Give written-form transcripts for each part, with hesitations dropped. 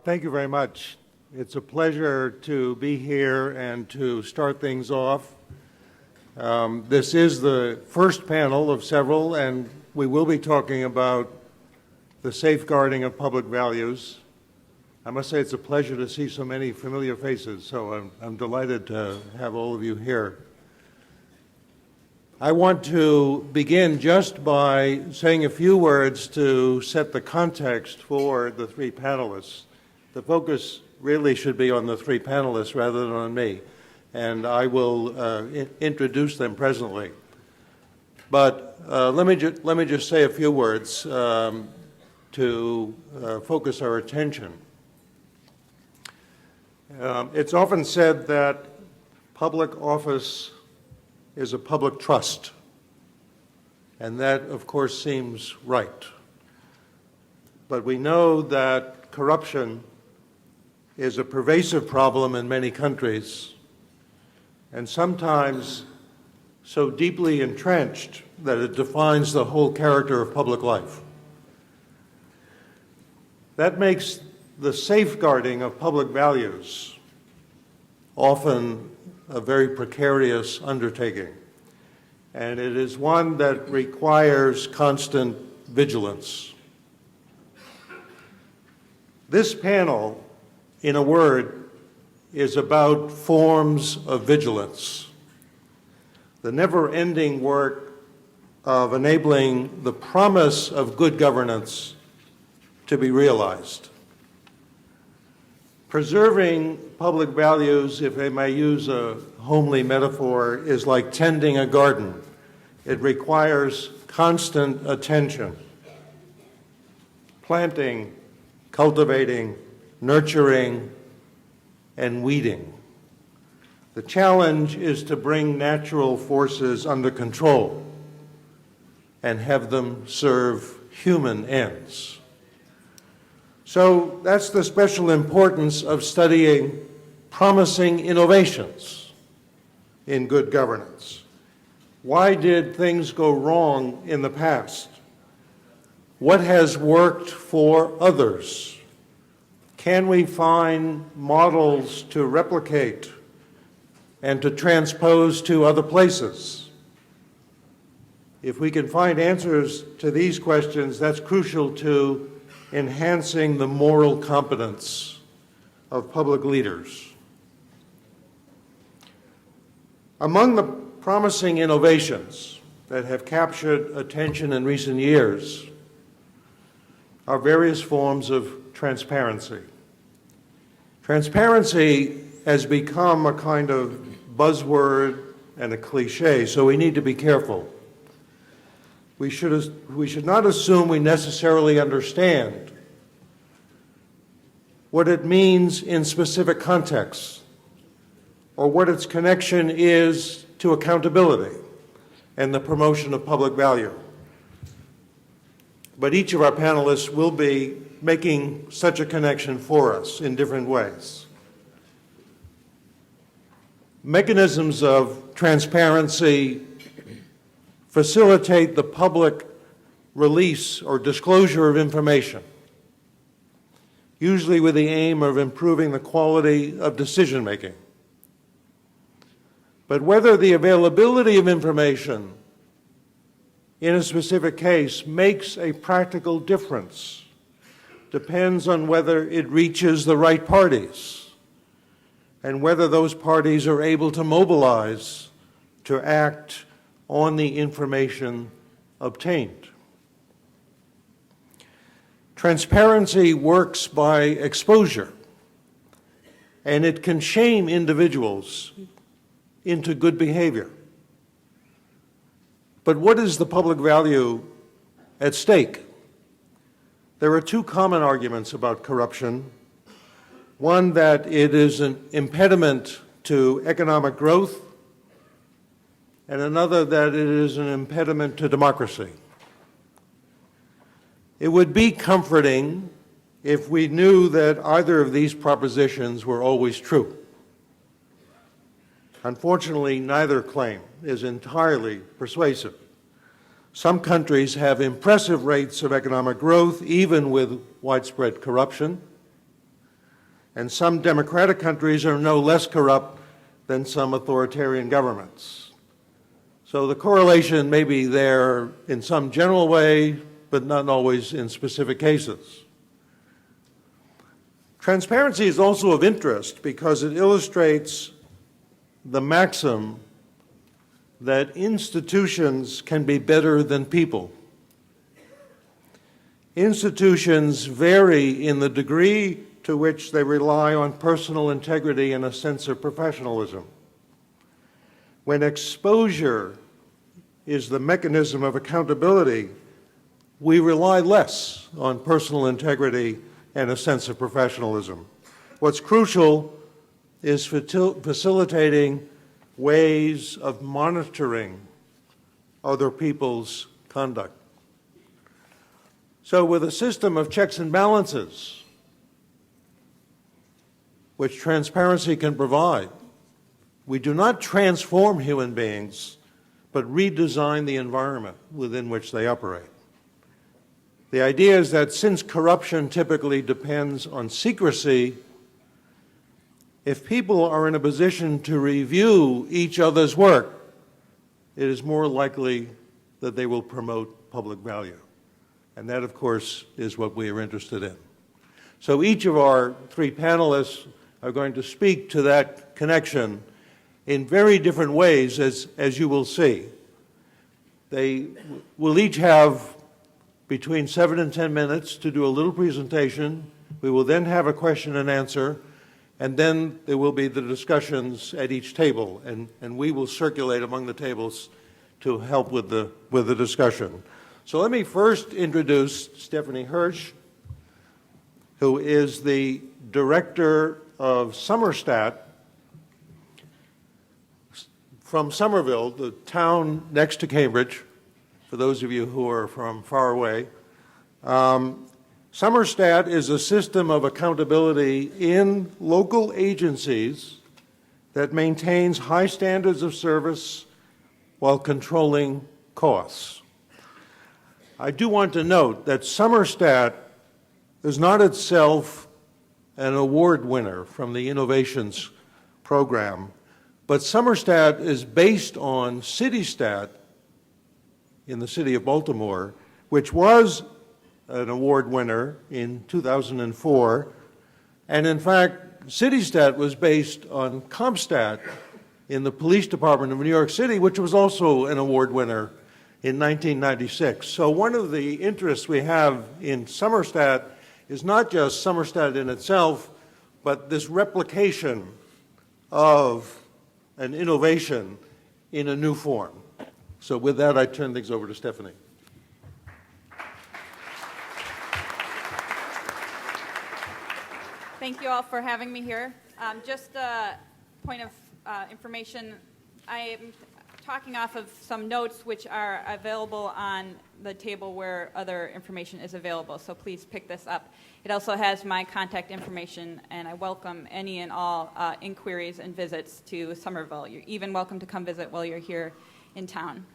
Thank you very much. It's a pleasure to be here and to start things off. This is the first panel of several, and we will be talking about the safeguarding of public values. I must say it's a pleasure to see so many familiar faces, so I'm delighted to have all of you here. I want to begin just by saying a few words to set the context for the three panelists. The focus really should be on the three panelists rather than on me, and I will introduce them presently. But let me just say a few words to focus our attention. It's often said that public office is a public trust, and that, of course, seems right. But we know that corruption is a pervasive problem in many countries, and sometimes so deeply entrenched that it defines the whole character of public life. That makes the safeguarding of public values often a very precarious undertaking, and it is one that requires constant vigilance. This panel, in a word, is about forms of vigilance, the never-ending work of enabling the promise of good governance to be realized. Preserving public values, if I may use a homely metaphor, is like tending a garden. It requires constant attention, planting, cultivating, nurturing, and weeding. The challenge is to bring natural forces under control and have them serve human ends. So that's the special importance of studying promising innovations in good governance. Why did things go wrong in the past? What has worked for others? Can we find models to replicate and to transpose to other places? If we can find answers to these questions, that's crucial to enhancing the moral competence of public leaders. Among the promising innovations that have captured attention in recent years are various forms of transparency. Transparency has become a kind of buzzword and a cliche, so we need to be careful. We should not assume we necessarily understand what it means in specific contexts or what its connection is to accountability and the promotion of public value. But each of our panelists will be making such a connection for us in different ways. Mechanisms of transparency facilitate the public release or disclosure of information, usually with the aim of improving the quality of decision-making. But whether the availability of information in a specific case makes a practical difference depends on whether it reaches the right parties and whether those parties are able to mobilize to act on the information obtained. Transparency works by exposure, and it can shame individuals into good behavior. But what is the public value at stake? There are two common arguments about corruption. One, that it is an impediment to economic growth, and another, that it is an impediment to democracy. It would be comforting if we knew that either of these propositions were always true. Unfortunately, neither claim is entirely persuasive. Some countries have impressive rates of economic growth, even with widespread corruption. And some democratic countries are no less corrupt than some authoritarian governments. So the correlation may be there in some general way, but not always in specific cases. Transparency is also of interest because it illustrates the maxim that institutions can be better than people. Institutions vary in the degree to which they rely on personal integrity and a sense of professionalism. When exposure is the mechanism of accountability, we rely less on personal integrity and a sense of professionalism. What's crucial is facilitating ways of monitoring other people's conduct. So with a system of checks and balances, which transparency can provide, we do not transform human beings, but redesign the environment within which they operate. The idea is that since corruption typically depends on secrecy, if people are in a position to review each other's work, it is more likely that they will promote public value. And that, of course, is what we are interested in. So each of our three panelists are going to speak to that connection in very different ways, as you will see. They will each have between 7 and 10 minutes to do a little presentation. We will then have a question and answer, and then there will be the discussions at each table, and we will circulate among the tables to help with the discussion. So let me first introduce Stephanie Hirsch, who is the director of SomerStat from Somerville, the town next to Cambridge, for those of you who are from far away. SomerStat is a system of accountability in local agencies that maintains high standards of service while controlling costs. I do want to note that SomerStat is not itself an award winner from the Innovations program, but SomerStat is based on CityStat in the city of Baltimore, which was an award winner in 2004. And in fact, CityStat was based on CompStat in the police department of New York City, which was also an award winner in 1996. So one of the interests we have in SomerStat is not just SomerStat in itself, but this replication of an innovation in a new form. So with that, I turn things over to Stephanie. Thank you all for having me here. Just a point of information. I am talking off of some notes which are available on the table where other information is available, so please pick this up. It also has my contact information, and I welcome any and all inquiries and visits to Somerville. You're even welcome to come visit while you're here in town.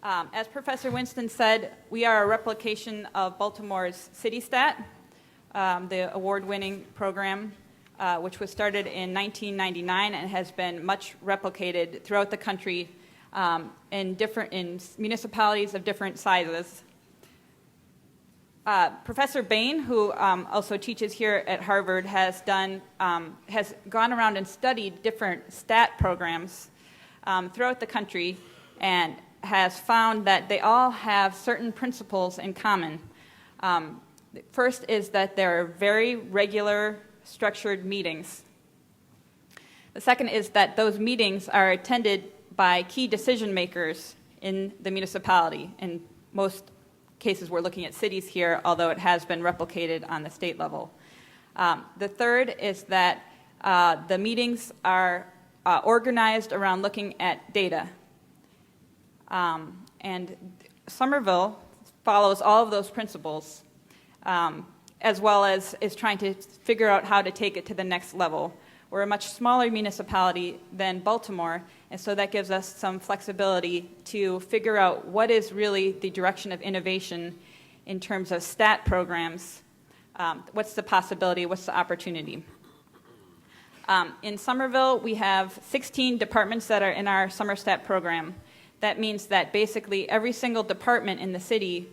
As Professor Winston said, we are a replication of Baltimore's CityStat, the award-winning program, which was started in 1999 and has been much replicated throughout the country in municipalities of different sizes. Professor Bain, who also teaches here at Harvard, has gone around and studied different stat programs throughout the country and has found that they all have certain principles in common. First is that there are very regular, structured meetings. The second is that those meetings are attended by key decision makers in the municipality. In most cases, we're looking at cities here, although it has been replicated on the state level. The third is that the meetings are organized around looking at data. And Somerville follows all of those principles, as well as is trying to figure out how to take it to the next level. We're a much smaller municipality than Baltimore, and so that gives us some flexibility to figure out what is really the direction of innovation in terms of stat programs. What's the possibility? What's the opportunity? In Somerville, we have 16 departments that are in our SomerStat program. That means that basically every single department in the city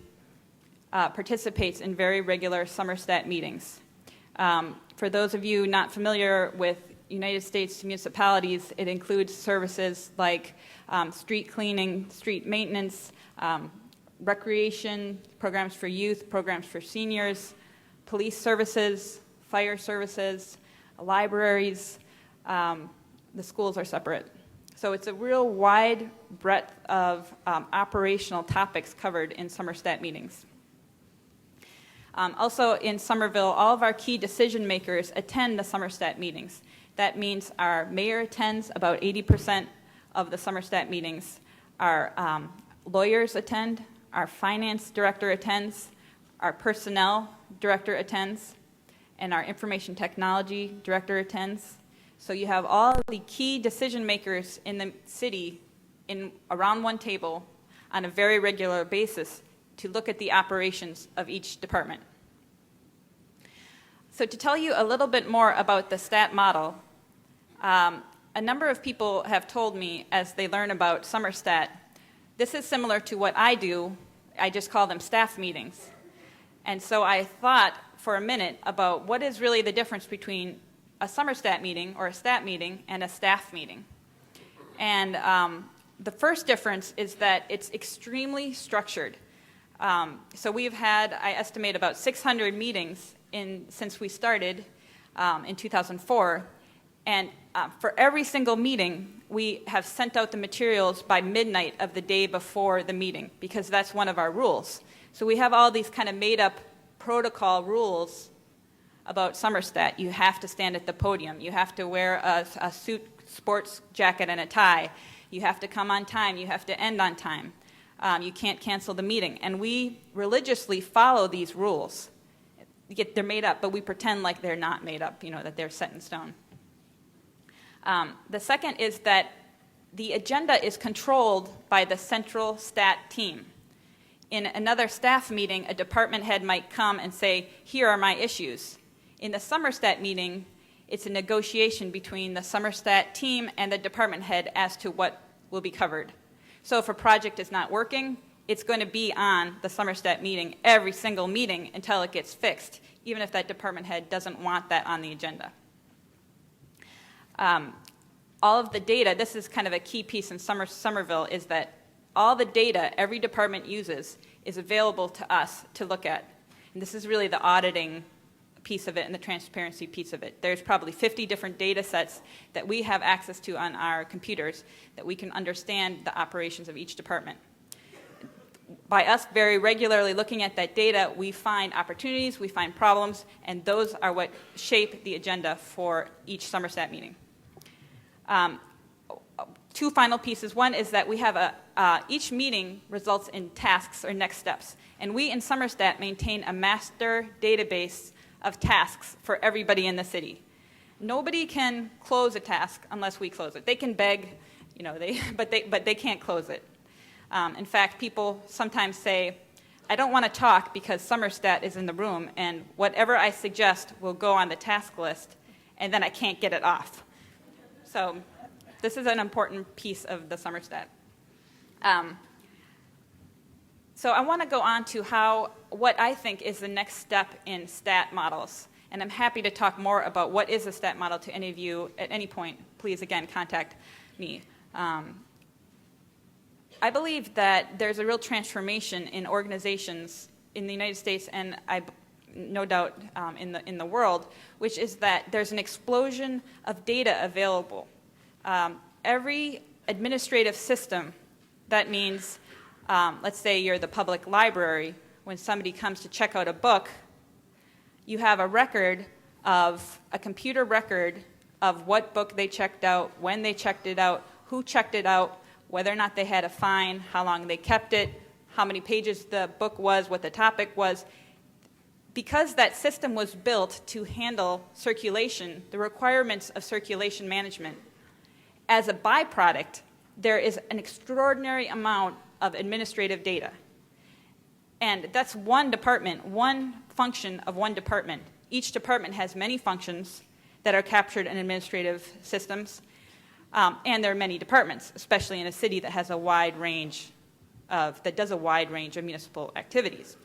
participates in very regular SomerStat meetings. For those of you not familiar with United States municipalities, it includes services like street cleaning, street maintenance, recreation, programs for youth, programs for seniors, police services, fire services, libraries. The schools are separate. So it's a real wide breadth of operational topics covered in SomerStat meetings. Also in Somerville, all of our key decision makers attend the SomerStat meetings. That means our mayor attends about 80% of the SomerStat meetings. Our lawyers attend, our finance director attends, our personnel director attends, and our information technology director attends. So you have all the key decision makers in the city around one table on a very regular basis to look at the operations of each department. So to tell you a little bit more about the STAT model, a number of people have told me as they learn about SomerStat, this is similar to what I do, I just call them staff meetings. And so I thought for a minute about what is really the difference between a SomerStat meeting or a STAT meeting and a staff meeting. And the first difference is that it's extremely structured. So we've had, I estimate, about 600 meetings since we started in 2004. And for every single meeting, we have sent out the materials by midnight of the day before the meeting, because that's one of our rules. So we have all these kind of made-up protocol rules about SomerStat. You have to stand at the podium. You have to wear a suit, sports jacket, and a tie. You have to come on time. You have to end on time. You can't cancel the meeting. And we religiously follow these rules. They're made up, but we pretend like they're not made up, that they're set in stone. The second is that the agenda is controlled by the central stat team. In another staff meeting, a department head might come and say, here are my issues. In the SomerStat meeting, it's a negotiation between the SomerStat team and the department head as to what will be covered. So if a project is not working, it's going to be on the SomerStat meeting every single meeting until it gets fixed, even if that department head doesn't want that on the agenda. All of the data, this is kind of a key piece in Somerville, is that all the data every department uses is available to us to look at. And this is really the auditing piece of it and the transparency piece of it. There's probably 50 different data sets that we have access to on our computers that we can understand the operations of each department. By us very regularly looking at that data, we find opportunities, we find problems, and those are what shape the agenda for each SomerStat meeting. Two final pieces. One is that we have each meeting results in tasks or next steps. And we in SomerStat maintain a master database of tasks for everybody in the city. Nobody can close a task unless we close it. They can beg, but they can't close it. In fact, people sometimes say, I don't want to talk because SomerStat is in the room, and whatever I suggest will go on the task list, and then I can't get it off. So this is an important piece of the SomerStat. So I want to go on to what I think is the next step in stat models. And I'm happy to talk more about what is a stat model to any of you at any point. Please, again, contact me. I believe that there's a real transformation in organizations in the United States and no doubt in the world, which is that there's an explosion of data available. Every administrative system, that means, let's say you're the public library, when somebody comes to check out a book, you have a computer record of what book they checked out, when they checked it out, who checked it out, whether or not they had a fine, how long they kept it, how many pages the book was, what the topic was. Because that system was built to handle circulation, the requirements of circulation management, as a byproduct, there is an extraordinary amount of administrative data. And that's one department, one function of one department. Each department has many functions that are captured in administrative systems. And there are many departments, especially in a city that has a wide range that does a wide range of municipal activities.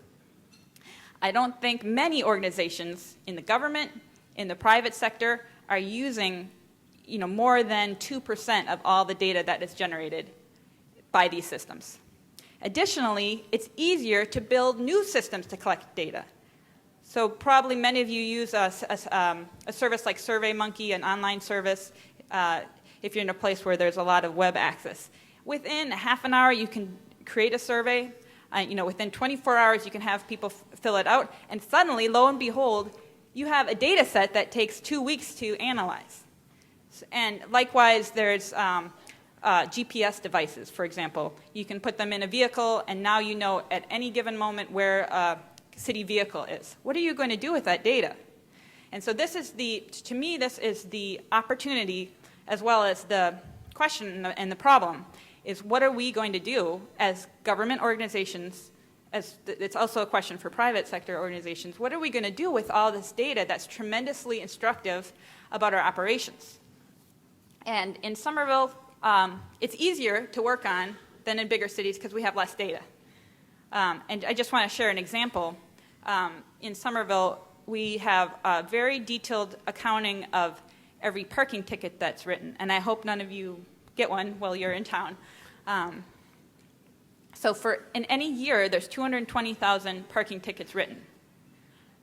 I don't think many organizations in the government, in the private sector, are using more than 2% of all the data that is generated by these systems. Additionally, it's easier to build new systems to collect data. So probably many of you use a service like SurveyMonkey, an online service, if you're in a place where there's a lot of web access. Within half an hour, you can create a survey. Within 24 hours, you can have people fill it out. And suddenly, lo and behold, you have a data set that takes 2 weeks to analyze. And likewise, there's GPS devices, for example. You can put them in a vehicle, and now you know at any given moment where a city vehicle is. What are you going to do with that data? And so to me, this is the opportunity, as well as the question and the problem, is what are we going to do as government organizations, it's also a question for private sector organizations, what are we going to do with all this data that's tremendously instructive about our operations? And in Somerville, it's easier to work on than in bigger cities because we have less data. And I just want to share an example. In Somerville, we have a very detailed accounting of every parking ticket that's written, and I hope none of you get one while you're in town. So in any year, there's 220,000 parking tickets written.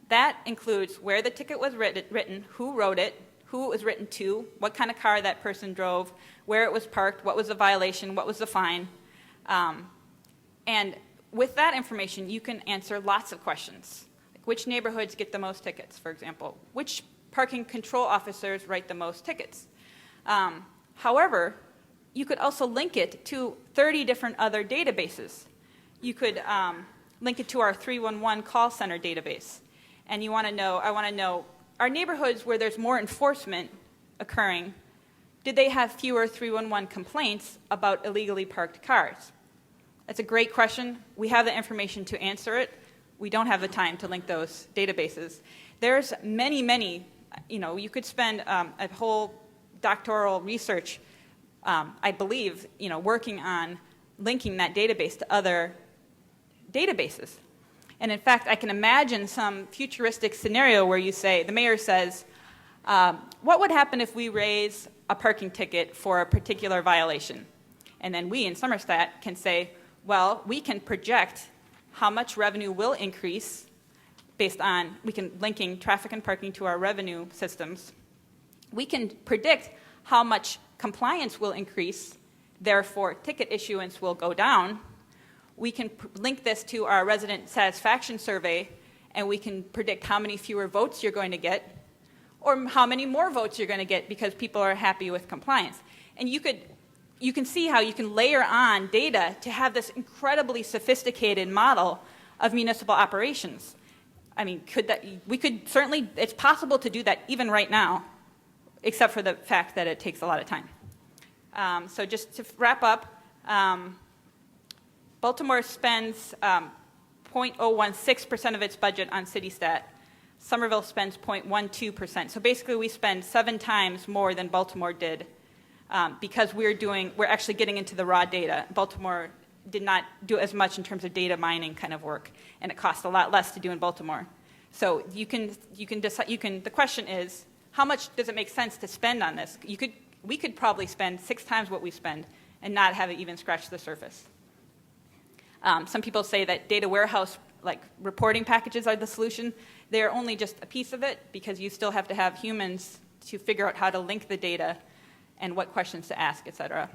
That includes where the ticket was written, who wrote it, who it was written to, what kind of car that person drove, where it was parked, what was the violation, what was the fine. And with that information, you can answer lots of questions. Like which neighborhoods get the most tickets, for example? Which parking control officers write the most tickets? However, you could also link it to 30 different other databases. You could link it to our 311 call center database. And I want to know, are neighborhoods where there's more enforcement occurring, did they have fewer 311 complaints about illegally parked cars? That's a great question. We have the information to answer it. We don't have the time to link those databases. There's many, you could spend a whole doctoral research, I believe, working on linking that database to other databases. And in fact, I can imagine some futuristic scenario where the mayor says, what would happen if we raise a parking ticket for a particular violation? And then we in SomerStat can say, well, we can project how much revenue will increase based on, linking traffic and parking to our revenue systems. We can predict how much compliance will increase, therefore ticket issuance will go down. We can link this to our resident satisfaction survey, and we can predict how many fewer votes you're going to get, or how many more votes you're going to get because people are happy with compliance. And you can see how you can layer on data to have this incredibly sophisticated model of municipal operations. I mean, it's possible to do that even right now, except for the fact that it takes a lot of time. So just to wrap up, Baltimore spends 0.016% of its budget on CityStat. Somerville spends 0.12%. So basically we spend 7 times more than Baltimore did because we're actually getting into the raw data. Baltimore did not do as much in terms of data mining kind of work, and it costs a lot less to do in Baltimore. So you can decide, the question is, how much does it make sense to spend on this? We could probably spend 6 times what we spend and not have it even scratch the surface. Some people say that data warehouse, like reporting packages, are the solution. They're only just a piece of it because you still have to have humans to figure out how to link the data and what questions to ask, et cetera.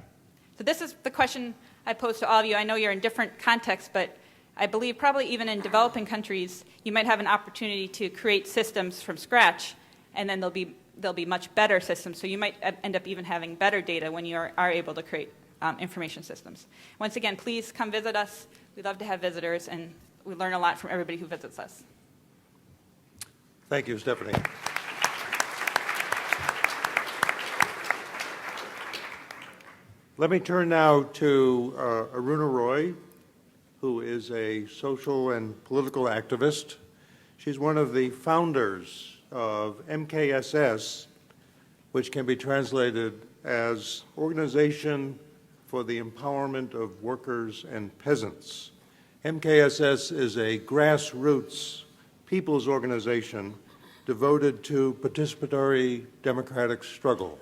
So this is the question I pose to all of you. I know you're in different contexts, but I believe probably even in developing countries, you might have an opportunity to create systems from scratch, and then there'll be much better systems. So you might end up even having better data when you are able to create information systems. Once again, please come visit us. We love to have visitors, and we learn a lot from everybody who visits us. Thank you, Stephanie. Let me turn now to Aruna Roy, who is a social and political activist. She's one of the founders of MKSS, which can be translated as Organization for the Empowerment of Workers and Peasants. MKSS is a grassroots people's organization devoted to participatory democratic struggle.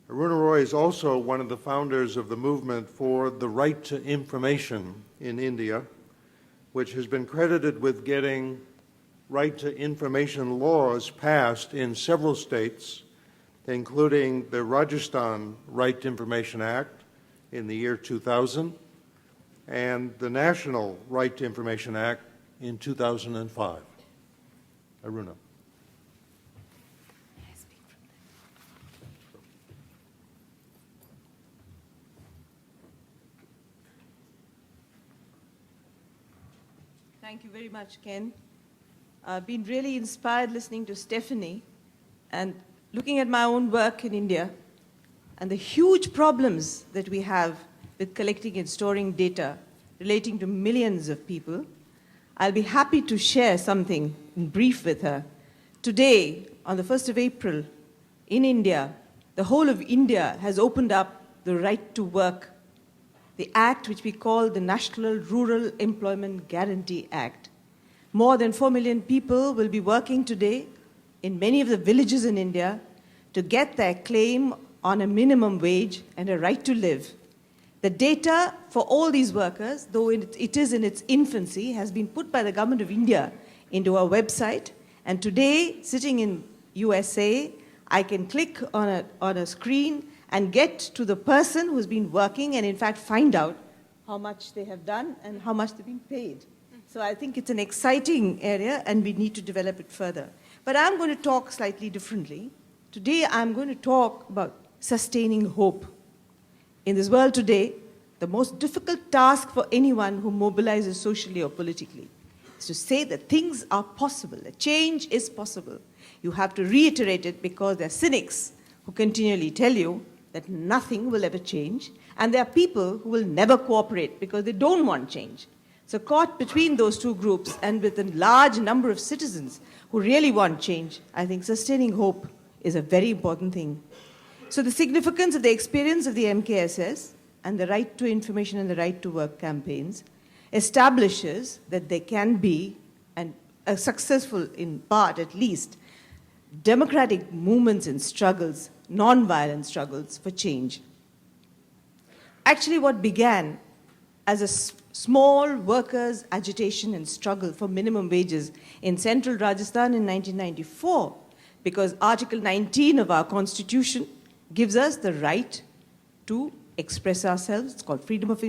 Aruna Roy is also one of the founders of the movement for the right to information in India, which has been credited with getting right to information laws passed in several states, including the Rajasthan Right to Information Act in the year 2000 and the National Right to Information Act in 2005. Aruna. Thank you very much, Ken. I've been really inspired listening to Stephanie and looking at my own work in India and the huge problems that we have with collecting and storing data relating to millions of people. I'll be happy to share something in brief with her. Today, on the 1st of April, in India, the whole of India has opened up the right to work, the act which we call the National Rural Employment Guarantee Act. More than 4 million people will be working today in many of the villages in India to get their claim on a minimum wage and a right to live. The data for all these workers, though it is in its infancy, has been put by the government of India into our website. And today, sitting in USA, I can click on a screen and get to the person who's been working and in fact find out how much they have done and how much they've been paid. So I think it's an exciting area and we need to develop it further. But I'm going to talk slightly differently. Today I'm going to talk about sustaining hope. In this world today, the most difficult task for anyone who mobilizes socially or politically is to say that things are possible, that change is possible. You have to reiterate it because there are cynics who continually tell you that nothing will ever change, and there are people who will never cooperate because they don't want change. So caught between those two groups and with a large number of citizens who really want change, I think sustaining hope is a very important thing. So the significance of the experience of the MKSS and the right to information and the right to work campaigns establishes that there can be, and a successful in part at least, democratic movements and struggles, non-violent struggles for change. Actually, what began as a small workers' agitation and struggle for minimum wages in central Rajasthan in 1994, because Article 19 of our Constitution gives us the right to express ourselves. It's called freedom of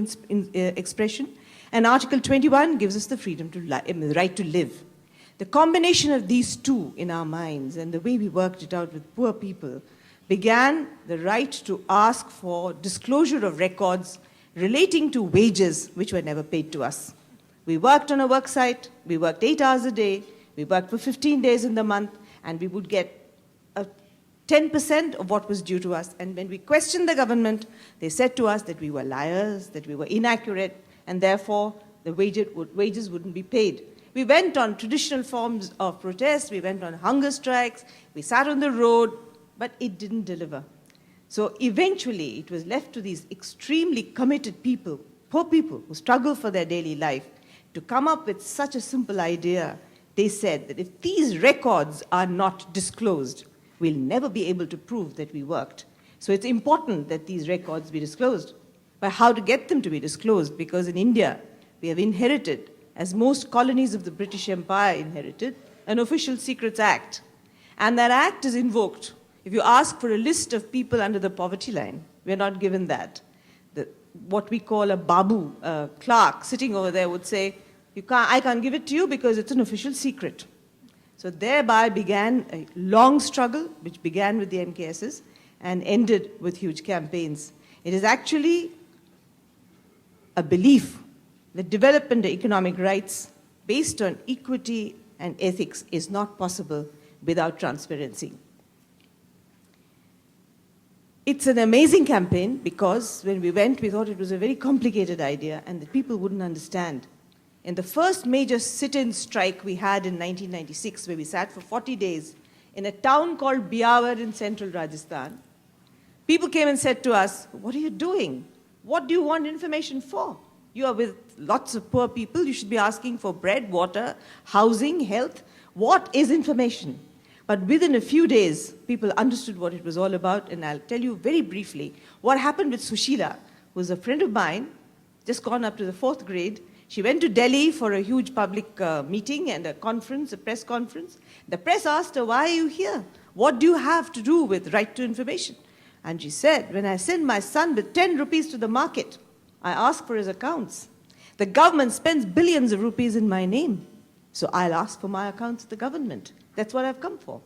expression. And Article 21 gives us the freedom to the right to live. The combination of these two in our minds and the way we worked it out with poor people began the right to ask for disclosure of records relating to wages which were never paid to us. We worked on a work site, we worked 8 hours a day, we worked for 15 days in the month, and we would get 10% of what was due to us. And when we questioned the government, they said to us that we were liars, that we were inaccurate, and therefore the wages wouldn't be paid. We went on traditional forms of protest, we went on hunger strikes, we sat on the road, but it didn't deliver. So eventually it was left to these extremely committed people, poor people who struggle for their daily life, to come up with such a simple idea. They said that if these records are not disclosed, we'll never be able to prove that we worked. So it's important that these records be disclosed. But how to get them to be disclosed? Because in India, we have inherited, as most colonies of the British Empire inherited, an Official Secrets Act. And that act is invoked. If you ask for a list of people under the poverty line, we're not given that. What we call a babu, a clerk sitting over there would say, I can't give it to you because it's an official secret. So thereby began a long struggle, which began with the MKSS and ended with huge campaigns. It is actually a belief that development of economic rights based on equity and ethics is not possible without transparency. It's an amazing campaign because when we went, we thought it was a very complicated idea and that people wouldn't understand. In the first major sit-in strike we had in 1996, where we sat for 40 days in a town called Biawar in central Rajasthan. People came and said to us, what are you doing? What do you want information for? You are with lots of poor people. You should be asking for bread, water, housing, health. What is information? But within a few days, people understood what it was all about. And I'll tell you very briefly what happened with Sushila, who was a friend of mine, just gone up to the 4th grade. She went to Delhi for a huge public meeting and a conference, a press conference. The press asked her, why are you here? What do you have to do with right to information? And she said, when I send my son with 10 rupees to the market, I ask for his accounts. The government spends billions of rupees in my name. So I'll ask for my accounts to the government. That's what I've come for.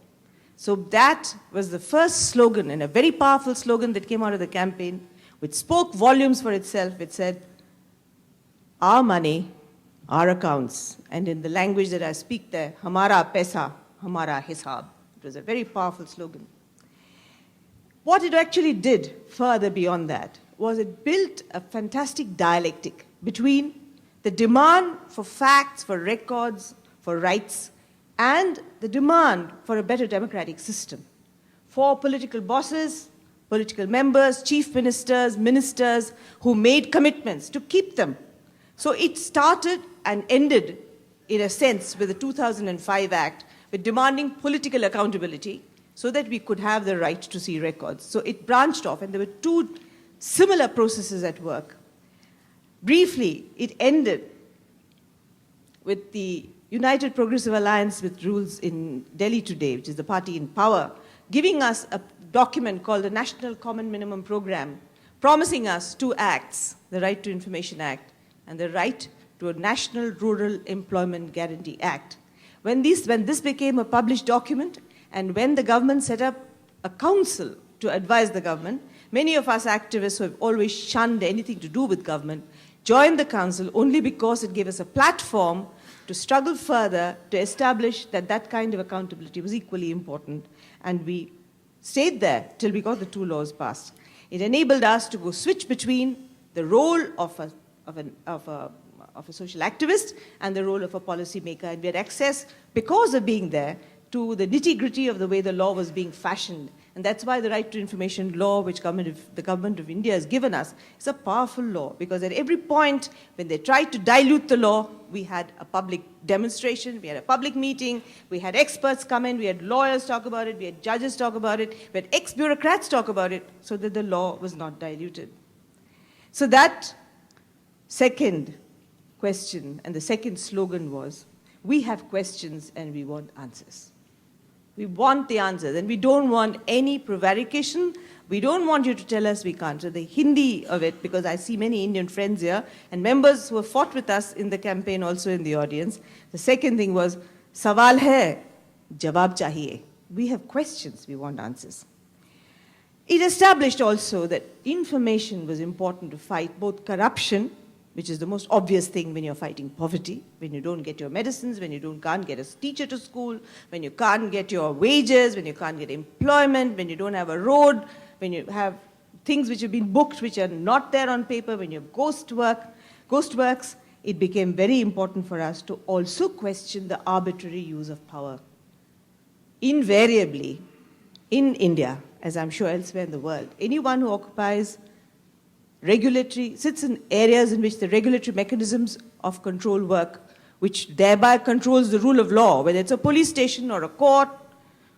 So that was the first slogan, and a very powerful slogan that came out of the campaign, which spoke volumes for itself. It said, our money, our accounts. And in the language that I speak there, Hamara Paisa, Hamara Hisab. It was a very powerful slogan. What it actually did further beyond that was it built a fantastic dialectic between the demand for facts, for records, for rights, and the demand for a better democratic system. For political bosses, political members, chief ministers, ministers who made commitments to keep them. So it started and ended, in a sense, with the 2005 Act, with demanding political accountability so that we could have the right to see records. So it branched off, and there were two similar processes at work. Briefly, it ended with the United Progressive Alliance with rules in Delhi today, which is the party in power, giving us a document called the National Common Minimum Program, promising us two acts, the Right to Information Act and the Right to a National Rural Employment Guarantee Act. When this became a published document, and when the government set up a council to advise the government, many of us activists who have always shunned anything to do with government joined the council only because it gave us a platform to struggle further to establish that that kind of accountability was equally important. And we stayed there till we got the two laws passed. It enabled us to go switch between the role of a social activist and the role of a policymaker. And we had access, because of being there, to the nitty-gritty of the way the law was being fashioned. And that's why the Right to Information law, which the government of India has given us, is a powerful law. Because at every point, when they tried to dilute the law, we had a public demonstration, we had a public meeting, we had experts come in, we had lawyers talk about it, we had judges talk about it, we had ex-bureaucrats talk about it, so that the law was not diluted. So that second question and the second slogan was, we have questions and we want answers. We want the answers, and we don't want any prevarication. We don't want you to tell us we can't. So the Hindi of it, because I see many Indian friends here, and members who have fought with us in the campaign also in the audience. The second thing was, sawal hai, jawab chahiye. We have questions, we want answers. It established also that information was important to fight both corruption, which is the most obvious thing when you're fighting poverty, when you don't get your medicines, when you can't get a teacher to school, when you can't get your wages, when you can't get employment, when you don't have a road, when you have things which have been booked which are not there on paper, when you have ghost works, it became very important for us to also question the arbitrary use of power. Invariably, in India, as I'm sure elsewhere in the world, anyone who occupies sits in areas in which the regulatory mechanisms of control work, which thereby controls the rule of law, whether it's a police station or a court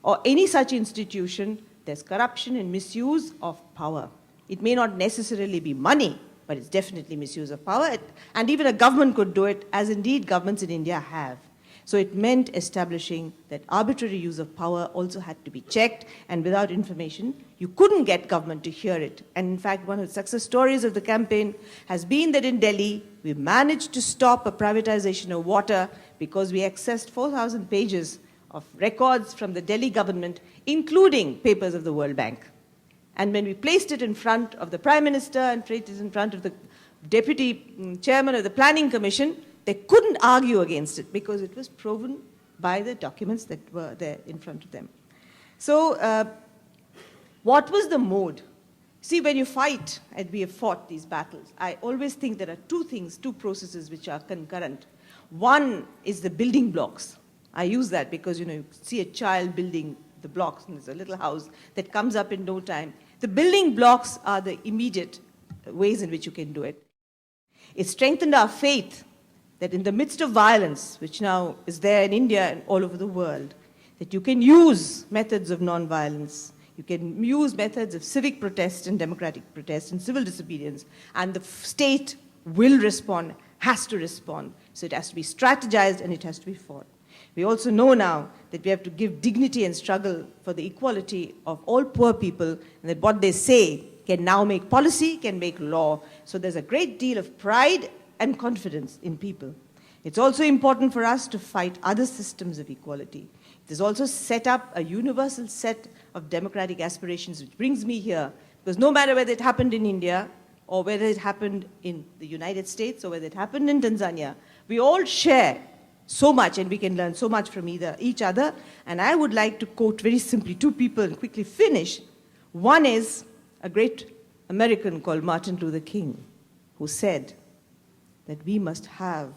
or any such institution, there's corruption and misuse of power. It may not necessarily be money, but it's definitely misuse of power. And even a government could do it, as indeed governments in India have. So it meant establishing that arbitrary use of power also had to be checked, and without information, you couldn't get government to hear it. And in fact, one of the success stories of the campaign has been that in Delhi, we managed to stop a privatization of water because we accessed 4,000 pages of records from the Delhi government, including papers of the World Bank. And when we placed it in front of the Prime Minister and placed it in front of the Deputy Chairman of the Planning Commission, they couldn't argue against it because it was proven by the documents that were there in front of them. So what was the mode? See, when you fight, and we have fought these battles, I always think there are two processes which are concurrent. One is the building blocks. I use that because, you see a child building the blocks, and there's a little house that comes up in no time. The building blocks are the immediate ways in which you can do it. It strengthened our faith that in the midst of violence, which now is there in India and all over the world, that you can use methods of nonviolence, you can use methods of civic protest and democratic protest and civil disobedience, and the state will respond, has to respond. So it has to be strategized and it has to be fought. We also know now that we have to give dignity and struggle for the equality of all poor people, and that what they say can now make policy, can make law. So there's a great deal of pride and confidence in people. It's also important for us to fight other systems of equality. It has also set up a universal set of democratic aspirations, which brings me here, because no matter whether it happened in India, or whether it happened in the United States, or whether it happened in Tanzania, we all share so much, and we can learn so much from each other. And I would like to quote very simply two people and quickly finish. One is a great American called Martin Luther King, who said that we must have,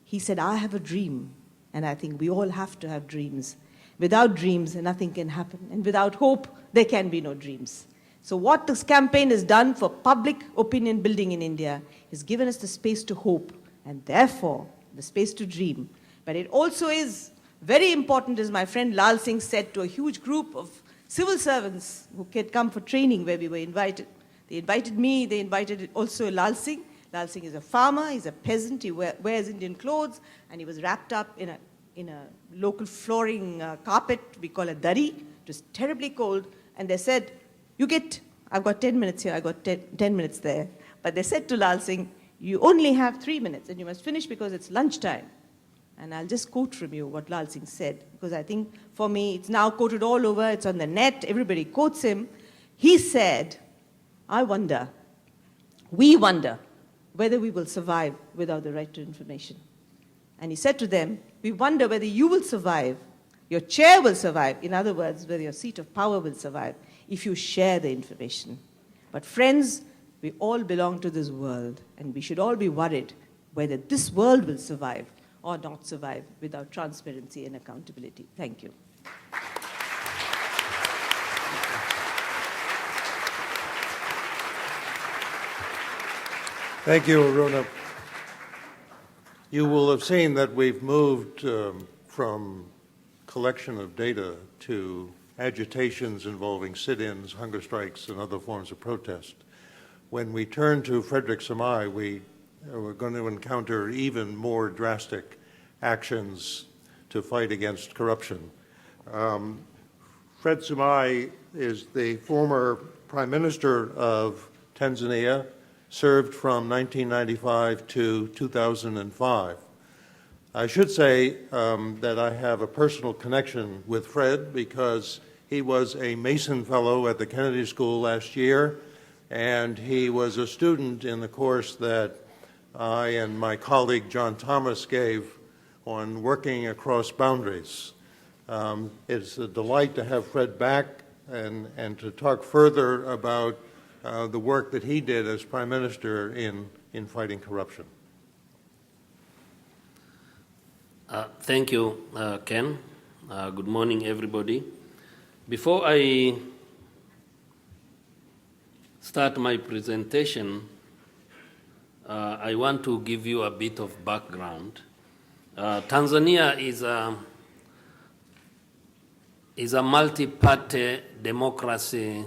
he said, I have a dream, and I think we all have to have dreams. Without dreams, nothing can happen, and without hope, there can be no dreams. So what this campaign has done for public opinion building in India has given us the space to hope, and therefore the space to dream. But it also is very important, as my friend Lal Singh said, to a huge group of civil servants who had come for training where we were invited. They invited me, they invited also Lal Singh. Lal Singh is a farmer, he's a peasant, he wears Indian clothes, and he was wrapped up in a local flooring carpet, we call it dari. It was terribly cold, and they said, I've got 10 minutes here, I've got 10 minutes there. But they said to Lal Singh, you only have 3 minutes, and you must finish because it's lunchtime. And I'll just quote from you what Lal Singh said, because I think for me, it's now quoted all over, it's on the net, everybody quotes him. He said, we wonder whether we will survive without the right to information. And he said to them, we wonder whether you will survive, your chair will survive, in other words, whether your seat of power will survive, if you share the information. But friends, we all belong to this world, and we should all be worried whether this world will survive or not survive without transparency and accountability. Thank you. Thank you, Aruna. You will have seen that we've moved from collection of data to agitations involving sit-ins, hunger strikes, and other forms of protest. When we turn to Frederick Samai, we're going to encounter even more drastic actions to fight against corruption. Fred Samai is the former Prime Minister of Tanzania, served from 1995 to 2005. I should say that I have a personal connection with Fred because he was a Mason Fellow at the Kennedy School last year, and he was a student in the course that I and my colleague John Thomas gave on working across boundaries. It's a delight to have Fred back and to talk further about the work that he did as Prime Minister in fighting corruption. Thank you, Ken. Good morning, everybody. Before I start my presentation, I want to give you a bit of background. Tanzania is a multi-party democracy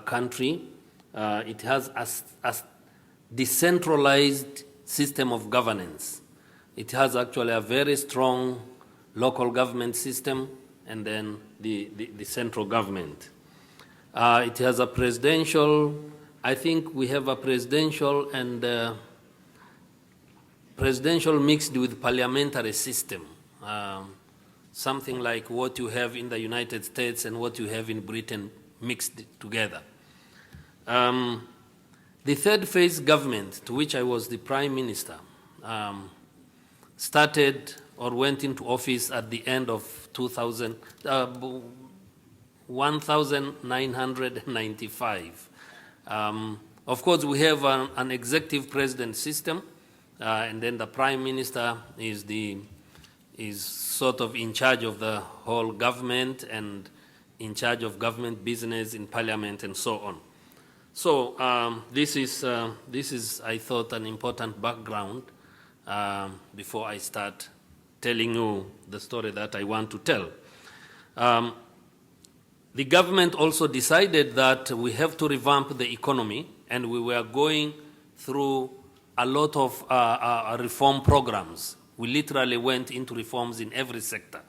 country. It has a decentralized system of governance. It has actually a very strong local government system and then the central government. It has a presidential, I think we have a presidential and presidential mixed with parliamentary system, something like what you have in the United States and what you have in Britain mixed together. The third phase government, to which I was the Prime Minister, started or went into office at the end of 1995. Of course, we have an executive president system, and then the Prime Minister is sort of in charge of the whole government, and in charge of government business in parliament and so on. So this is, I thought, an important background before I start telling you the story that I want to tell. The government also decided that we have to revamp the economy, and we were going through a lot of reform programs. We literally went into reforms in every sector,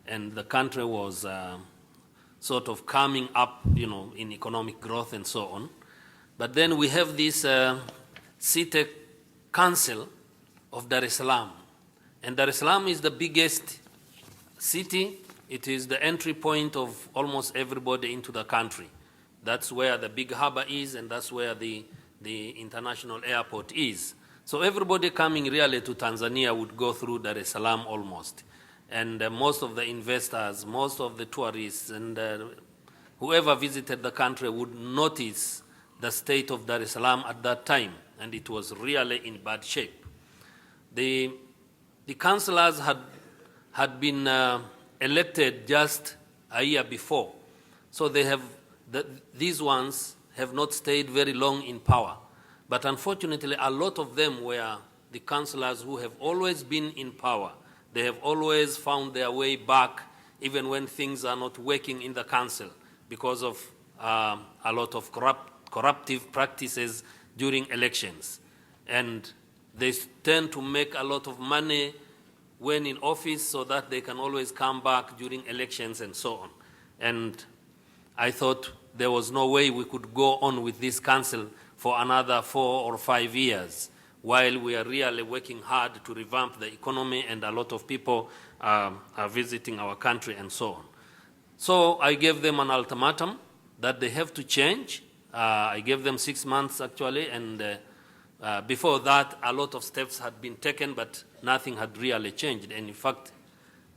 and the country was sort of coming up, in economic growth and so on. But then we have this City Council of Dar es Salaam, and Dar es Salaam is the biggest city. It is the entry point of almost everybody into the country. That's where the big harbor is, and that's where the international airport is. So everybody coming really to Tanzania would go through Dar es Salaam almost. And most of the investors, most of the tourists, and whoever visited the country would notice the state of Dar es Salaam at that time, and it was really in bad shape. The councillors had been elected just a year before. So these ones have not stayed very long in power. But unfortunately, a lot of them were the councillors who have always been in power. They have always found their way back, even when things are not working in the council, because of a lot of corruptive practices during elections. And they tend to make a lot of money when in office so that they can always come back during elections and so on. And I thought there was no way we could go on with this council for another 4 or 5 years while we are really working hard to revamp the economy, and a lot of people are visiting our country and so on. So I gave them an ultimatum that they have to change. I gave them 6 months actually, and before that, a lot of steps had been taken, but nothing had really changed. And in fact,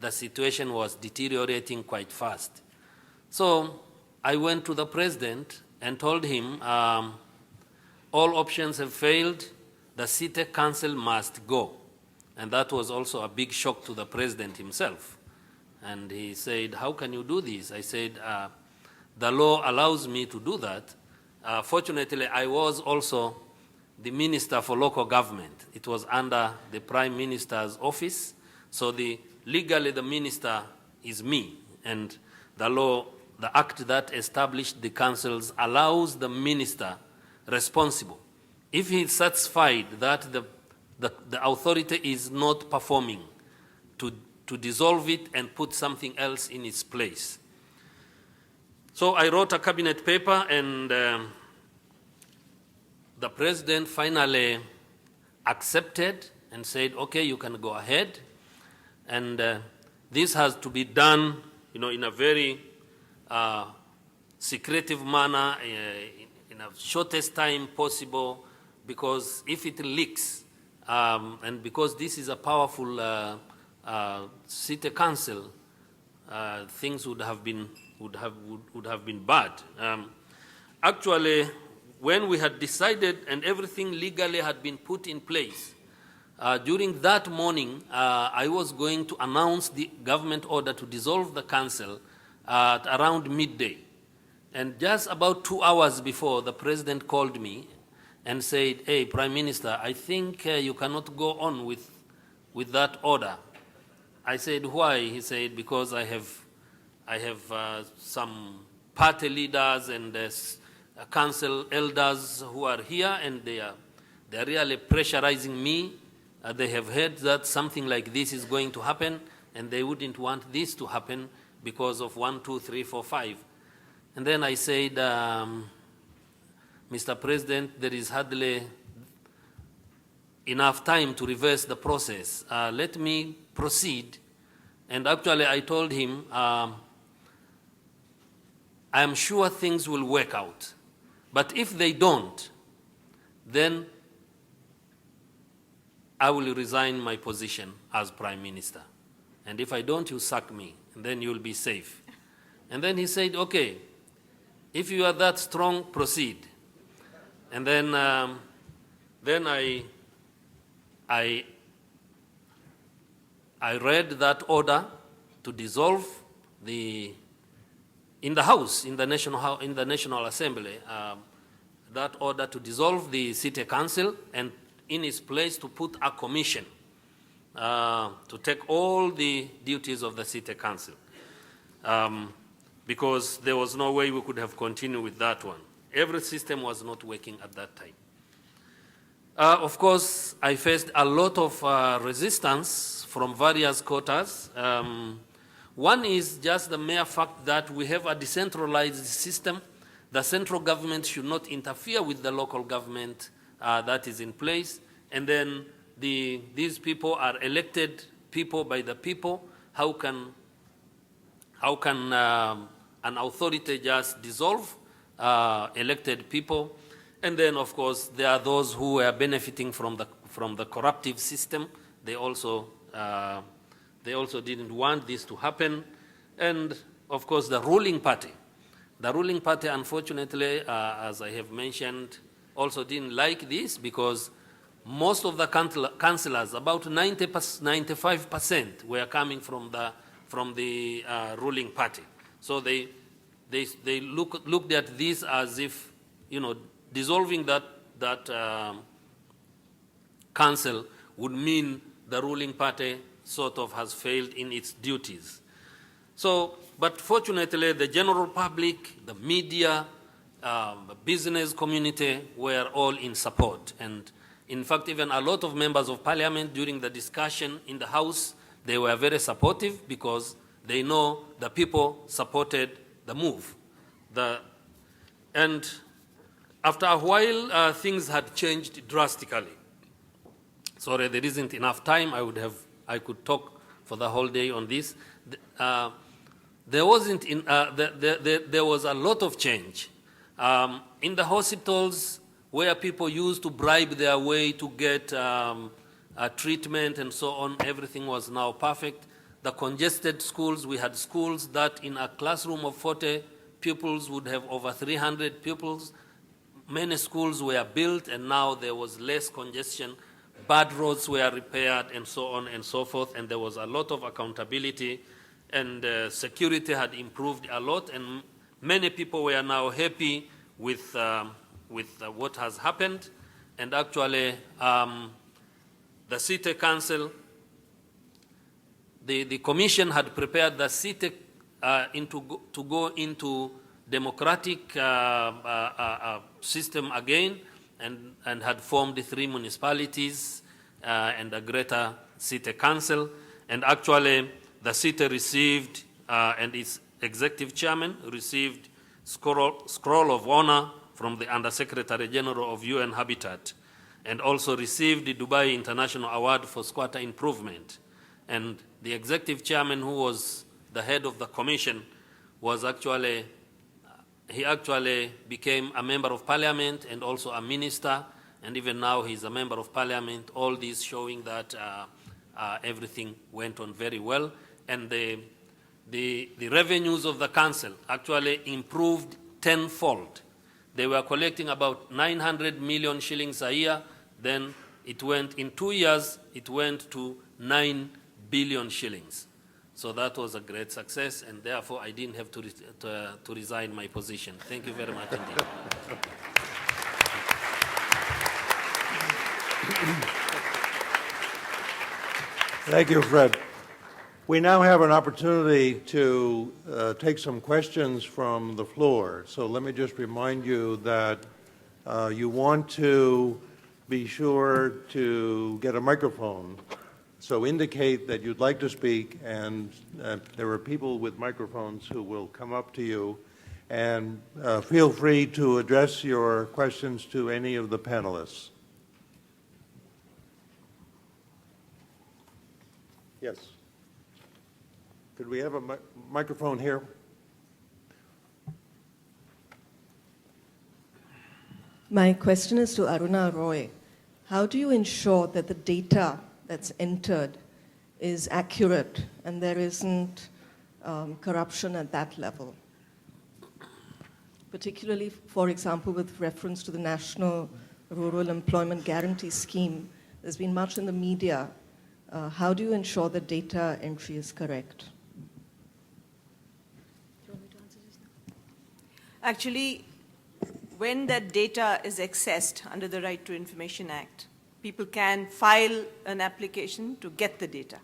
the situation was deteriorating quite fast. So I went to the president and told him, all options have failed, the city council must go. And that was also a big shock to the president himself. And he said, how can you do this? I said, the law allows me to do that. Fortunately, I was also the Minister for Local Government. It was under the Prime Minister's office. So legally the minister is me. And the law, the act that established the councils allows the minister responsible, if he is satisfied that the authority is not performing, to dissolve it and put something else in its place. So I wrote a cabinet paper, and the president finally accepted and said, okay, you can go ahead. And this has to be done, in a very secretive manner, in the shortest time possible, because if it leaks, and because this is a powerful city council, things would have been bad. Actually, when we had decided and everything legally had been put in place, during that morning, I was going to announce the government order to dissolve the council at around midday. And just about 2 hours before, the president called me and said, hey, Prime Minister, I think you cannot go on with that order. I said, why? He said, because I have some party leaders and council elders who are here, and they are really pressurizing me. They have heard that something like this is going to happen, and they wouldn't want this to happen because of 1, 2, 3, 4, 5. And then I said, Mr. President, there is hardly enough time to reverse the process. Let me proceed. And actually, I told him, I am sure things will work out. But if they don't, then I will resign my position as Prime Minister. And if I don't, you sack me, and then you'll be safe. And then he said, okay, if you are that strong, proceed. And then I read that order to dissolve the in the House, in the National Assembly, that order to dissolve the City Council and in its place to put a commission to take all the duties of the City Council. Because there was no way we could have continued with that one. Every system was not working at that time. Of course, I faced a lot of resistance from various quarters. One is just the mere fact that we have a decentralized system. The central government should not interfere with the local government that is in place. And then these people are elected people by the people. How can an authority just dissolve elected people? And then, of course, there are those who are benefiting from the corruptive system. They also didn't want this to happen. And, of course, the ruling party. The ruling party, unfortunately, as I have mentioned, also didn't like this because most of the councillors, about 95%, were coming from the ruling party. So they looked at this as if, dissolving that council would mean the ruling party sort of has failed in its duties. So, but fortunately, the general public, the media, the business community were all in support. And in fact, even a lot of members of parliament during the discussion in the House, they were very supportive because they know the people supported the move. And after a while, things had changed drastically. Sorry, there isn't enough time. I could talk for the whole day on this. There was a lot of change. In the hospitals where people used to bribe their way to get treatment and so on, everything was now perfect. The congested schools, we had schools that in a classroom of 40 pupils would have over 300 pupils. Many schools were built and now there was less congestion. Bad roads were repaired and so on and so forth, and there was a lot of accountability, and security had improved a lot, and many people were now happy with what has happened. And actually, the City Council, the Commission had prepared the city to go into democratic system again, and had formed the 3 municipalities and a greater City Council. And actually, the city received, and its executive chairman received scroll of honor from the Undersecretary General of UN Habitat, and also received the Dubai International Award for Squatter Improvement. And the executive chairman, who was the head of the commission, was actually became a member of parliament and also a minister, and even now he's a member of parliament, all these showing that everything went on very well. And the revenues of the council actually improved tenfold. They were collecting about 900 million shillings a year. Then it went, in 2 years, it went to 9 billion shillings. So that was a great success, and therefore I didn't have to resign my position. Thank you very much indeed. Thank you, Fred. We now have an opportunity to take some questions from the floor. So let me just remind you that you want to be sure to get a microphone. So indicate that you'd like to speak, and there are people with microphones who will come up to you. And feel free to address your questions to any of the panelists. Yes. Could we have a microphone here? My question is to Aruna Roy. How do you ensure that the data that's entered is accurate and there isn't corruption at that level? Particularly, for example, with reference to the National Rural Employment Guarantee Scheme, there's been much in the media. How do you ensure the data entry is correct? Do you want me to answer this now? Actually, when that data is accessed under the Right to Information Act, people can file an application to get the data.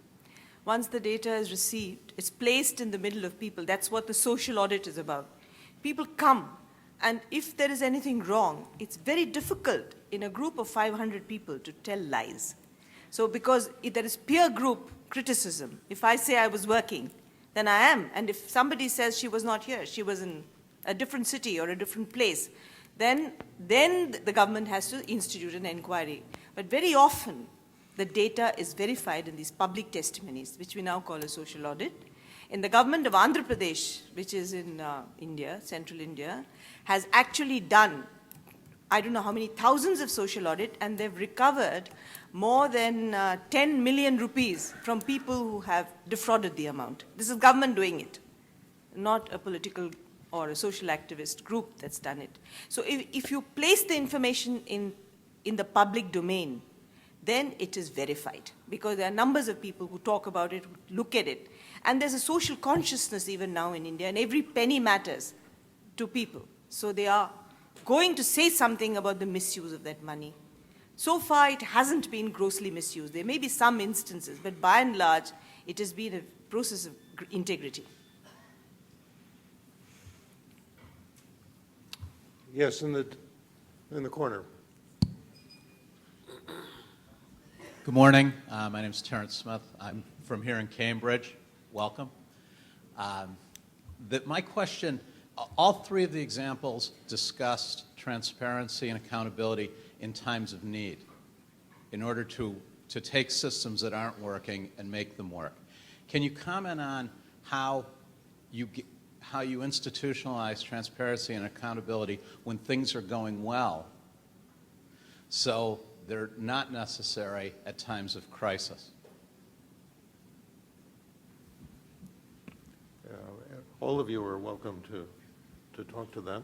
Once the data is received, it's placed in the middle of people. That's what the social audit is about. People come, and if there is anything wrong, it's very difficult in a group of 500 people to tell lies. So because there is peer group criticism, if I say I was working, then I am. And if somebody says she was not here, she was in a different city or a different place, then the government has to institute an inquiry. But very often, the data is verified in these public testimonies, which we now call a social audit. In the government of Andhra Pradesh, which is in India, central India, has actually done, I don't know how many thousands of social audit, and they've recovered more than 10 million rupees from people who have defrauded the amount. This is government doing it, not a political or a social activist group that's done it. So if you place the information in the public domain, then it is verified, because there are numbers of people who talk about it, who look at it. And there's a social consciousness even now in India, and every penny matters to people. So they are going to say something about the misuse of that money. So far, it hasn't been grossly misused. There may be some instances, but by and large, it has been a process of integrity. Yes, in the corner. Good morning. My name is Terrence Smith. I'm from here in Cambridge. Welcome. My question, all three of the examples discussed transparency and accountability in times of need in order to take systems that aren't working and make them work. Can you comment on how you institutionalize transparency and accountability when things are going well, so they're not necessary at times of crisis? All of you are welcome to talk to that.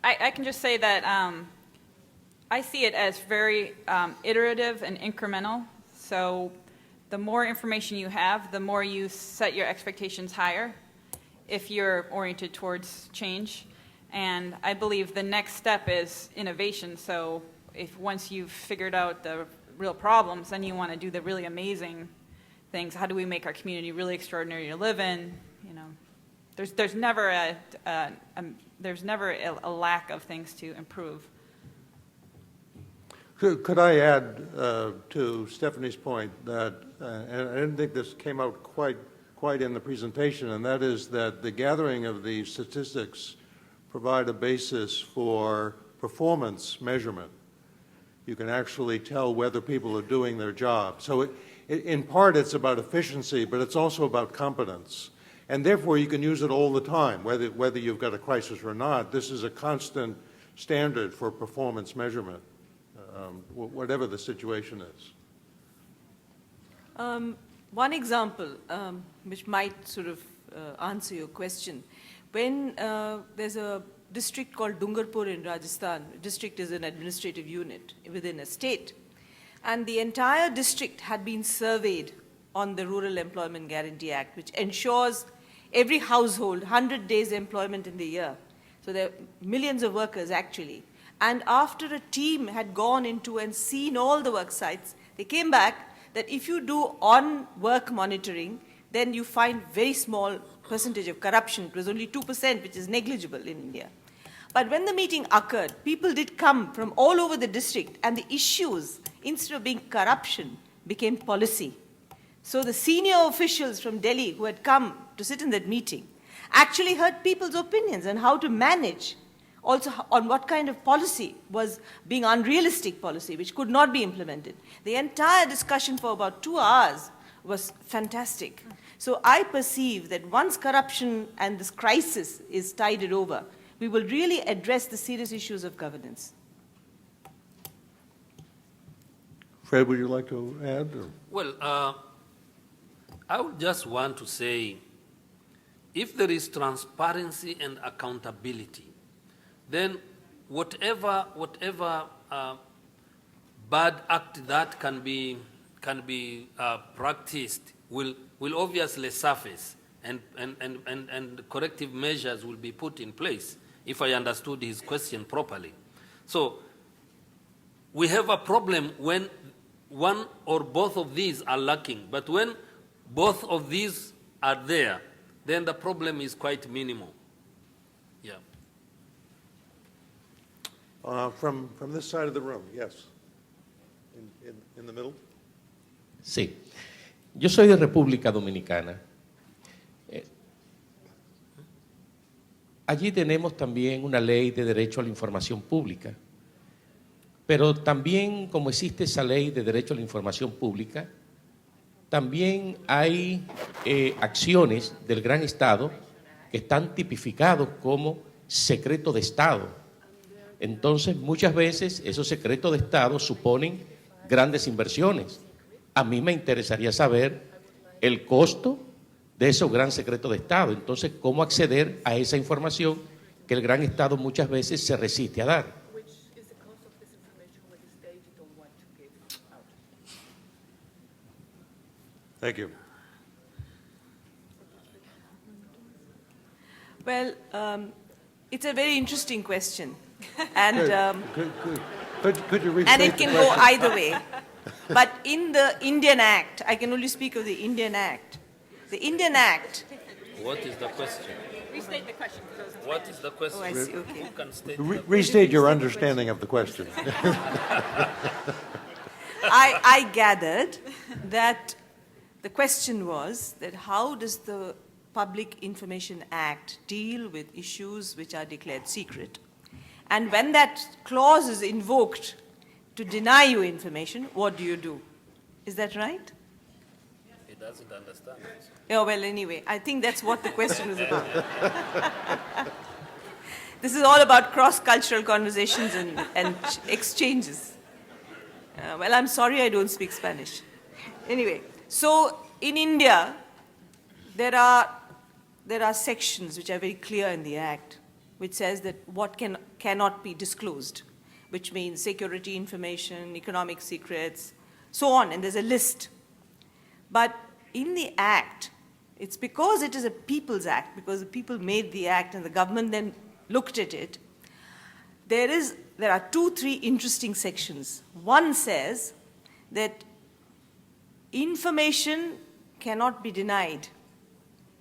I can just say that I see it as very iterative and incremental. So the more information you have, the more you set your expectations higher if you're oriented towards change. And I believe the next step is innovation. So if once you've figured out the real problems, then you want to do the really amazing things. How do we make our community really extraordinary to live in? You know, there's never a lack of things to improve. Could I add to Stephanie's point that, and I didn't think this came out quite in the presentation, and that is that the gathering of these statistics provide a basis for performance measurement. You can actually tell whether people are doing their job. So in part, it's about efficiency, but it's also about competence. And therefore, you can use it all the time, whether you've got a crisis or not. This is a constant standard for performance measurement, whatever the situation is. One example, which might sort of answer your question. When there's a district called Dungarpur in Rajasthan, district is an administrative unit within a state, and the entire district had been surveyed on the Rural Employment Guarantee Act, which ensures every household 100 days employment in the year. So there are millions of workers actually. And after a team had gone into and seen all the work sites, they came back that if you do on-work monitoring, then you find very small percentage of corruption. It was only 2%, which is negligible in India. But when the meeting occurred, people did come from all over the district, and the issues, instead of being corruption, became policy. So the senior officials from Delhi who had come to sit in that meeting actually heard people's opinions on how to manage, also on what kind of policy was being unrealistic policy, which could not be implemented. The entire discussion for about 2 hours was fantastic. So I perceive that once corruption and this crisis is tided over, we will really address the serious issues of governance. Fred, would you like to add? Or? Well, I would just want to say, if there is transparency and accountability, then whatever bad act that can be practiced will obviously surface, and corrective measures will be put in place, if I understood his question properly. So we have a problem when one or both of these are lacking, but when both of these are there, then the problem is quite minimal. Yeah. From this side of the room, yes. In the middle. Sí. Yo soy de República Dominicana. Allí tenemos también una ley de derecho a la información pública. Pero también, como existe esa ley de derecho a la información pública, también hay acciones del gran Estado que están tipificados como secreto de Estado. Entonces, muchas veces esos secretos de Estado suponen grandes inversiones. A mí me interesaría saber el costo de esos grandes secretos de Estado. Entonces, ¿cómo acceder a esa información que el gran Estado muchas veces se resiste a dar? Thank you. Well, it's a very interesting question. And, Could you restate and it the can go question? either way. But in the Indian Act, I can only speak of the Indian Act. The Indian Act. What is the question? Restate the question for those. What is the question? Oh, I see, okay. Who can state the Restate your understanding of the question. I gathered that the question was that how does the Public Information Act deal with issues which are declared secret? And when that clause is invoked to deny you information, what do you do? Is that right? He doesn't understand. Yeah, well, anyway, I think that's what the question was about. This is all about cross-cultural conversations and exchanges. Well, I'm sorry I don't speak Spanish. Anyway, so in India, there are sections which are very clear in the Act, which says that what cannot be disclosed, which means security information, economic secrets, so on, and there's a list. But in the Act, it's because it is a People's Act, because the people made the Act and the government then looked at it, there are 2-3 interesting sections. One says that information cannot be denied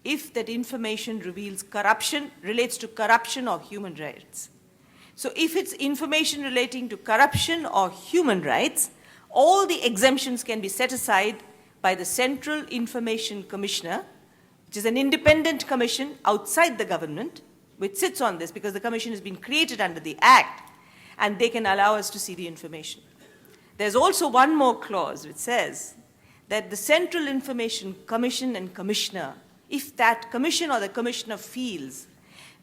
if that information reveals corruption, relates to corruption or human rights. So if it's information relating to corruption or human rights, all the exemptions can be set aside by the Central Information Commissioner, which is an independent commission outside the government, which sits on this because the commission has been created under the Act, and they can allow us to see the information. There's also one more clause which says that the Central Information Commission and Commissioner, if that commission or the commissioner feels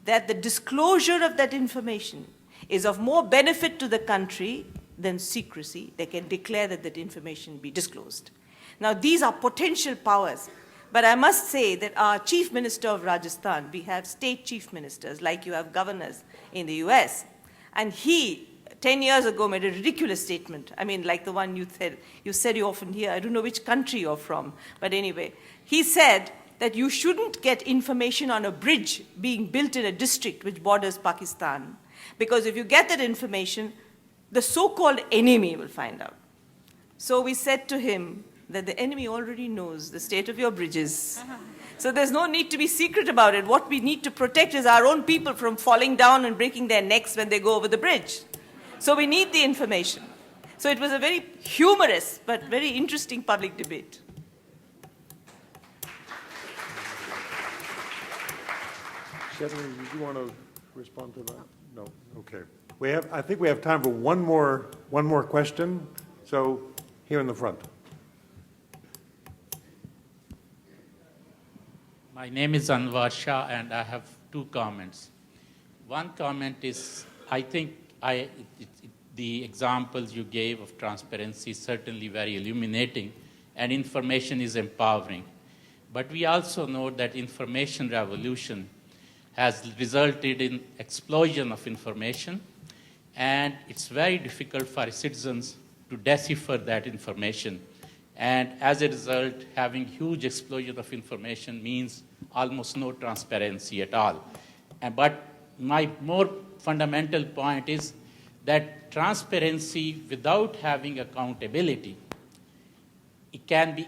that the disclosure of that information is of more benefit to the country than secrecy, they can declare that that information be disclosed. Now, these are potential powers, but I must say that our Chief Minister of Rajasthan, we have state chief ministers, like you have governors in the US, and he, 10 years ago, made a ridiculous statement. I mean, like the one you said you often hear. I don't know which country you're from, but anyway. He said that you shouldn't get information on a bridge being built in a district which borders Pakistan, because if you get that information, the so-called enemy will find out. So we said to him that the enemy already knows the state of your bridges. So there's no need to be secret about it. What we need to protect is our own people from falling down and breaking their necks when they go over the bridge. So we need the information. So it was a very humorous but very interesting public debate. Stephanie, did you want to respond to that? No. Okay. I think we have time for one more question. So here in the front. My name is Anwar Shah, and I have 2 comments. One comment is, I think the examples you gave of transparency is certainly very illuminating, and information is empowering. But we also know that information revolution has resulted in explosion of information, and it's very difficult for citizens to decipher that information. And as a result, having huge explosion of information means almost no transparency at all. But my more fundamental point is that transparency without having accountability, it can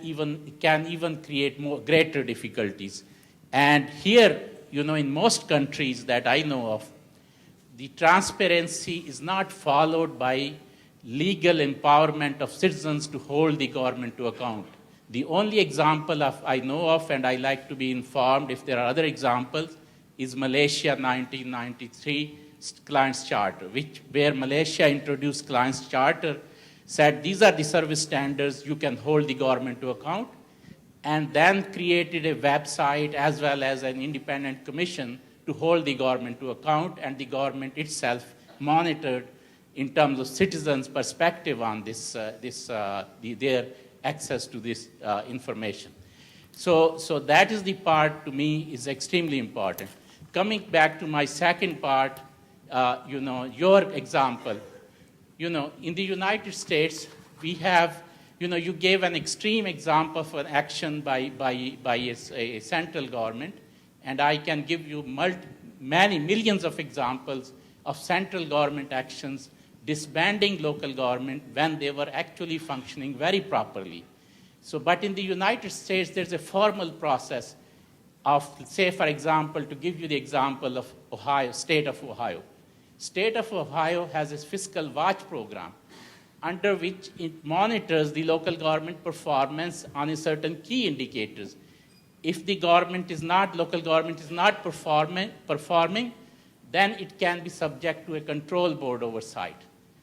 even create greater difficulties. And here, in most countries that I know of, the transparency is not followed by legal empowerment of citizens to hold the government to account. The only example I know of, and I like to be informed if there are other examples, is Malaysia 1993 Clients Charter, where Malaysia introduced Clients Charter, said these are the service standards, you can hold the government to account, and then created a website as well as an independent commission to hold the government to account, and the government itself monitored in terms of citizens' perspective on their access to this information. So that is the part to me is extremely important. Coming back to my second part, your example, in the United States, we have, you gave an extreme example of an action by a central government, and I can give you many millions of examples of central government actions disbanding local government when they were actually functioning very properly. But in the United States, there's a formal process of, say, for example, to give you the example of Ohio, state of Ohio. State of Ohio has a fiscal watch program under which it monitors the local government performance on a certain key indicators. If the local government is not performing, then it can be subject to a control board oversight.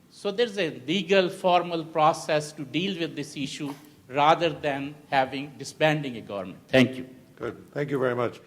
So there's a legal, formal process to deal with this issue rather than disbanding a government. Thank you. Good. Thank you very much.